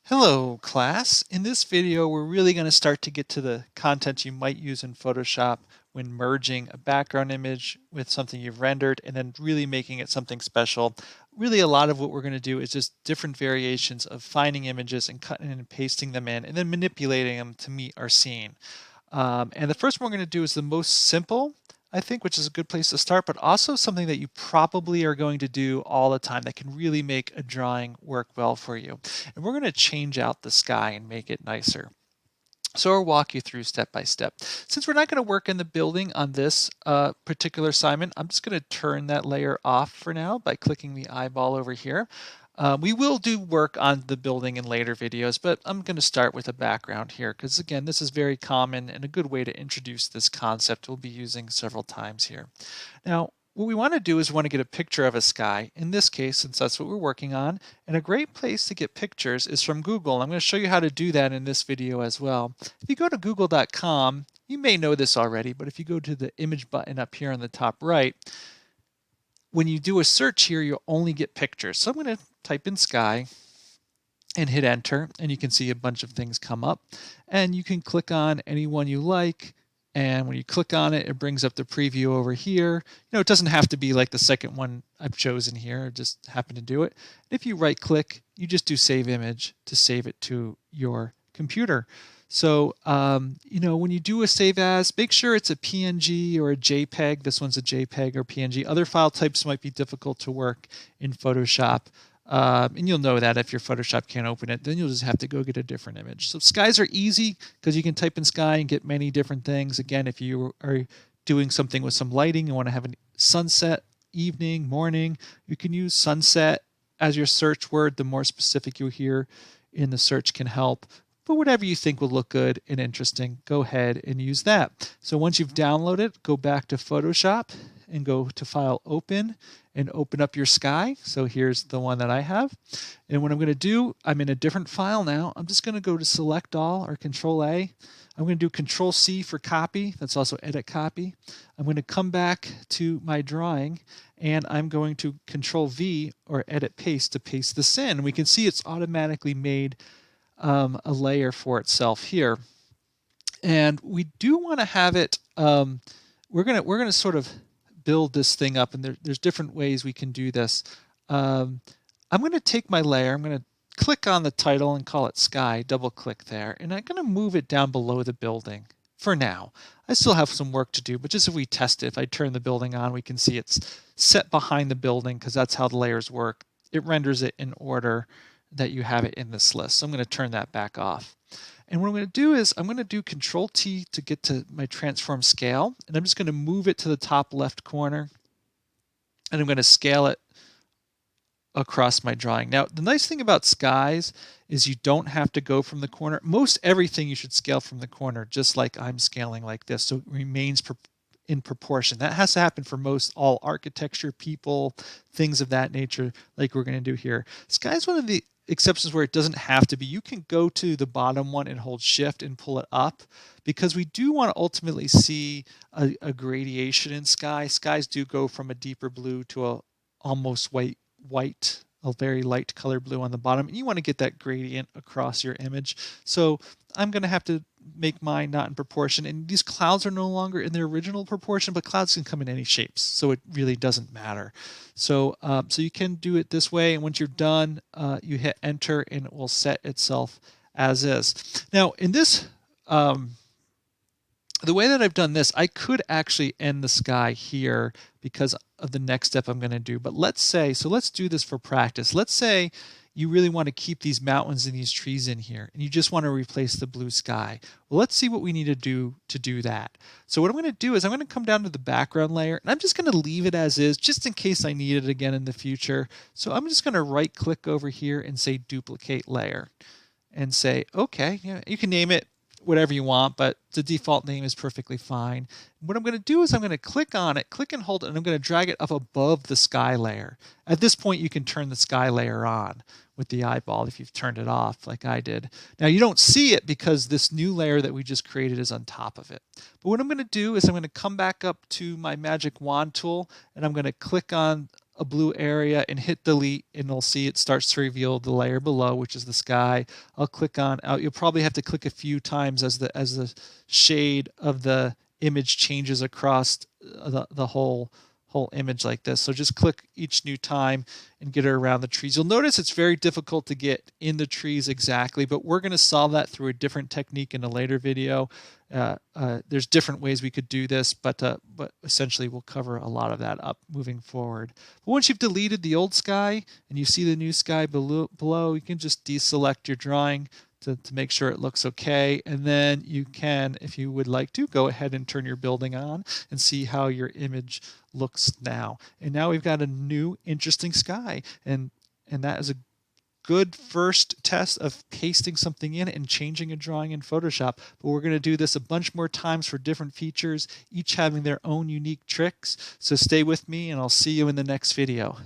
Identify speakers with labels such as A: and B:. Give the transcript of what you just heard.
A: Hello class. In this video we're really going to start to get to the content you might use in Photoshop when merging a background image with something you've rendered and then really making it something special. Really a lot of what we're going to do is just different variations of finding images and cutting and pasting them in and then manipulating them to meet our scene. And the first one we're going to do is the most simple, I think, which is a good place to start, but also something that you probably are going to do all the time that can really make a drawing work well for you. And we're going to change out the sky and make it nicer. So I'll walk you through step by step. Since we're not going to work in the building on this particular assignment, I'm just going to turn that layer off for now by clicking the eyeball over here. We will do work on the building in later videos, but I'm going to start with a background here because again, this is very common and a good way to introduce this concept we'll be using several times here. Now, what we want to do is we want to get a picture of a sky, in this case, since that's what we're working on, and a great place to get pictures is from Google. I'm going to show you how to do that in this video as well. If you go to google.com, you may know this already, but if you go to the image button up here on the top right, when you do a search here, you'll only get pictures. So I'm going to type in sky and hit enter, and you can see a bunch of things come up. And you can click on any one you like, and when you click on it, it brings up the preview over here. It doesn't have to be like the second one I've chosen here, I just happen to do it. And if you right click, you just do save image to save it to your computer. So, when you do a save as, make sure it's a PNG or a JPEG. This one's a JPEG or PNG. Other file types might be difficult to work in Photoshop. And you'll know that if your Photoshop can't open it, then you'll just have to go get a different image. So skies are easy because you can type in sky and get many different things. Again, if you are doing something with some lighting, you want to have a sunset, evening, morning, you can use sunset as your search word. The more specific you hear in the search can help. But whatever you think will look good and interesting, go ahead and use that. So once you've downloaded, go back to Photoshop and go to File Open and open up your sky. So here's the one that I have. And what I'm going to do, I'm in a different file now. I'm just going to go to Select All or Control A. I'm going to do Control C for copy. That's also Edit Copy. I'm going to come back to my drawing and I'm going to Control V or Edit Paste to paste this in. We can see it's automatically made a layer for itself here. And we do want to have it, we're gonna sort of build this thing up, and there's different ways we can do this. I'm going to take my layer, I'm going to click on the title and call it sky, double click there, and I'm going to move it down below the building for now. I still have some work to do, but just if we test it, if I turn the building on, we can see it's set behind the building because that's how the layers work. It renders it in order that you have it in this list. So I'm going to turn that back off. And what I'm going to do is I'm going to do Control T to get to my transform scale. And I'm just going to move it to the top left corner. And I'm going to scale it across my drawing. Now, the nice thing about skies is you don't have to go from the corner. Most everything you should scale from the corner, just like I'm scaling like this. So it remains in proportion. That has to happen for most all architecture people, things of that nature, like we're going to do here. Sky is one of the exceptions where it doesn't have to be. You can go to the bottom one and hold shift and pull it up because we do want to ultimately see a gradation in sky. Skies do go from a deeper blue to a almost white, a very light color blue on the bottom, and you want to get that gradient across your image. So I'm going to have to make mine not in proportion, and these clouds are no longer in their original proportion, but clouds can come in any shapes, so it really doesn't matter. So you can do it this way, and once you're done, you hit enter and it will set itself as is. Now in this the way that I've done this, I could actually end the sky here because of the next step I'm going to do. But let's do this for practice. Let's say you really want to keep these mountains and these trees in here, and you just want to replace the blue sky. Well, let's see what we need to do that. So what I'm going to do is I'm going to come down to the background layer, and I'm just going to leave it as is, just in case I need it again in the future. So I'm just going to right click over here and say duplicate layer and say, okay, you can name it whatever you want, but the default name is perfectly fine. What I'm going to do is I'm going to click on it, click and hold it, and I'm going to drag it up above the sky layer. At this point, you can turn the sky layer on with the eyeball if you've turned it off like I did. Now you don't see it because this new layer that we just created is on top of it. But what I'm going to do is I'm going to come back up to my magic wand tool and I'm going to click on a blue area and hit delete, and you'll see it starts to reveal the layer below, which is the sky. I'll click on out. You'll probably have to click a few times as the shade of the image changes across the whole image like this. So just click each new time and get it around the trees. You'll notice it's very difficult to get in the trees exactly, but we're going to solve that through a different technique in a later video. There's different ways we could do this, but essentially we'll cover a lot of that up moving forward. But once you've deleted the old sky and you see the new sky below, you can just deselect your drawing to make sure it looks okay. And then you can, if you would like to, go ahead and turn your building on and see how your image looks now. And now we've got a new interesting sky. And that is a good first test of pasting something in and changing a drawing in Photoshop. But we're going to do this a bunch more times for different features, each having their own unique tricks. So stay with me and I'll see you in the next video.